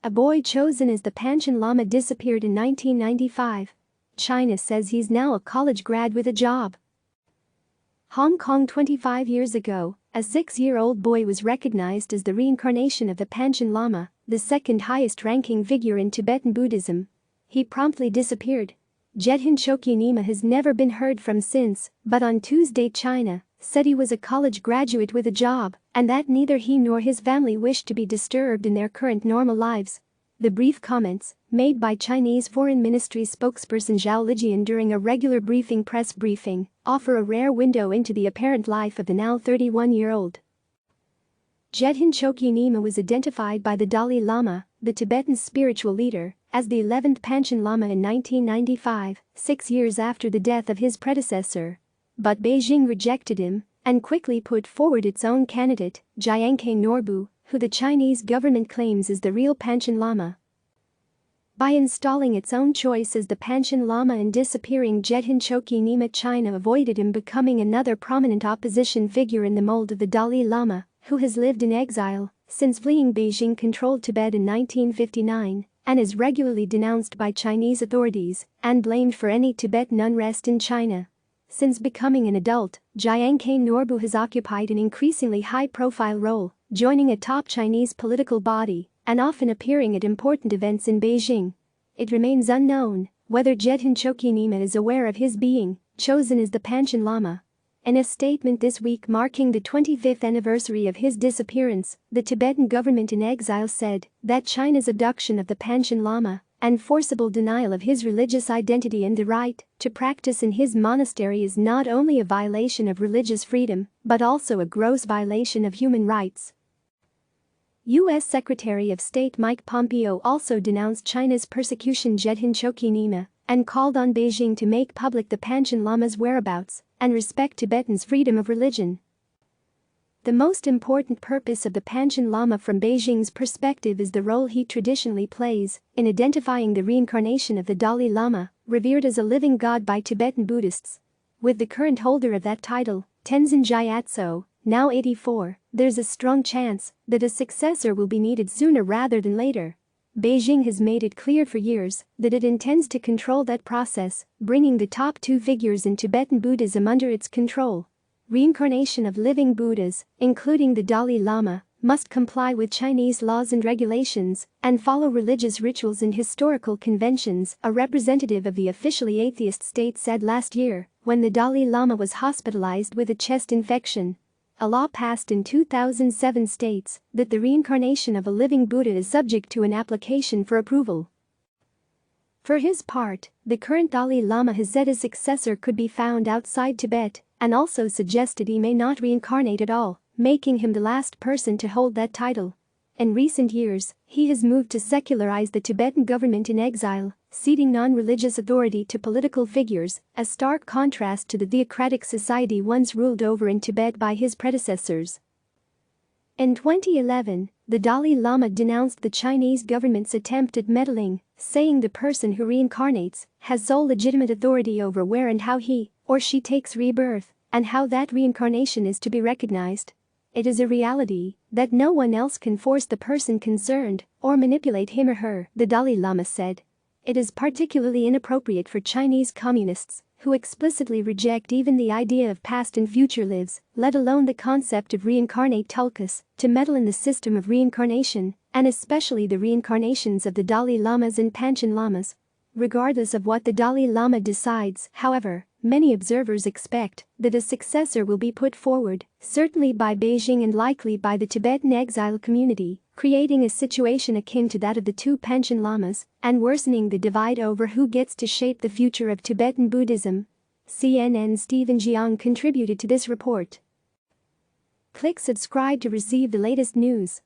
A boy chosen as the Panchen Lama disappeared in 1995. China says he's now a college grad with a job. Hong Kong. 25 years ago, a 6-year-old boy was recognized as the reincarnation of the Panchen Lama, the second highest-ranking figure in Tibetan Buddhism. He promptly disappeared. Gedhun Choekyi Nyima has never been heard from since, but on Tuesday China said he was a college graduate with a job and that neither he nor his family wished to be disturbed in their current normal lives. The brief comments, made by Chinese Foreign Ministry spokesperson Zhao Lijian during a regular press briefing, offer a rare window into the apparent life of the now 31-year-old. Gedhun Choekyi Nyima was identified by the Dalai Lama, the Tibetan spiritual leader, as the 11th Panchen Lama in 1995, 6 years after the death of his predecessor. But Beijing rejected him and quickly put forward its own candidate, Gyancain Norbu, who the Chinese government claims is the real Panchen Lama. By installing its own choice as the Panchen Lama and disappearing Gedhun Choekyi Nyima, China avoided him becoming another prominent opposition figure in the mold of the Dalai Lama, who has lived in exile since fleeing Beijing-controlled Tibet in 1959 and is regularly denounced by Chinese authorities and blamed for any Tibetan unrest in China. Since becoming an adult, Gyancain Norbu has occupied an increasingly high-profile role, joining a top Chinese political body and often appearing at important events in Beijing. It remains unknown whether Gedhun Choekyi Nyima is aware of his being chosen as the Panchen Lama. In a statement this week marking the 25th anniversary of his disappearance, the Tibetan government in exile said that China's abduction of the Panchen Lama and forcible denial of his religious identity and the right to practice in his monastery is not only a violation of religious freedom but also a gross violation of human rights. U.S. Secretary of State Mike Pompeo also denounced China's persecution of Gedhun Choekyi Nyima and called on Beijing to make public the Panchen Lama's whereabouts and respect Tibetans' freedom of religion. The most important purpose of the Panchen Lama from Beijing's perspective is the role he traditionally plays in identifying the reincarnation of the Dalai Lama, revered as a living god by Tibetan Buddhists. With the current holder of that title, Tenzin Gyatso, now 84, there's a strong chance that a successor will be needed sooner rather than later. Beijing has made it clear for years that it intends to control that process, bringing the top two figures in Tibetan Buddhism under its control. Reincarnation of living Buddhas, including the Dalai Lama, must comply with Chinese laws and regulations and follow religious rituals and historical conventions, a representative of the officially atheist state said last year when the Dalai Lama was hospitalized with a chest infection. A law passed in 2007 states that the reincarnation of a living Buddha is subject to an application for approval. For his part, the current Dalai Lama has said his successor could be found outside Tibet and also suggested he may not reincarnate at all, making him the last person to hold that title. In recent years, he has moved to secularize the Tibetan government in exile, ceding non-religious authority to political figures, a stark contrast to the theocratic society once ruled over in Tibet by his predecessors. In 2011, the Dalai Lama denounced the Chinese government's attempt at meddling, saying the person who reincarnates has sole legitimate authority over where and how he or she takes rebirth, and how that reincarnation is to be recognized. It is a reality that no one else can force the person concerned or manipulate him or her, the Dalai Lama said. It is particularly inappropriate for Chinese communists, who explicitly reject even the idea of past and future lives, let alone the concept of reincarnate tulkus, to meddle in the system of reincarnation, and especially the reincarnations of the Dalai Lamas and Panchen Lamas. Regardless of what the Dalai Lama decides, however, many observers expect that a successor will be put forward, certainly by Beijing and likely by the Tibetan exile community, creating a situation akin to that of the two Panchen Lamas and worsening the divide over who gets to shape the future of Tibetan Buddhism. CNN's Stephen Jiang contributed to this report. Click subscribe to receive the latest news.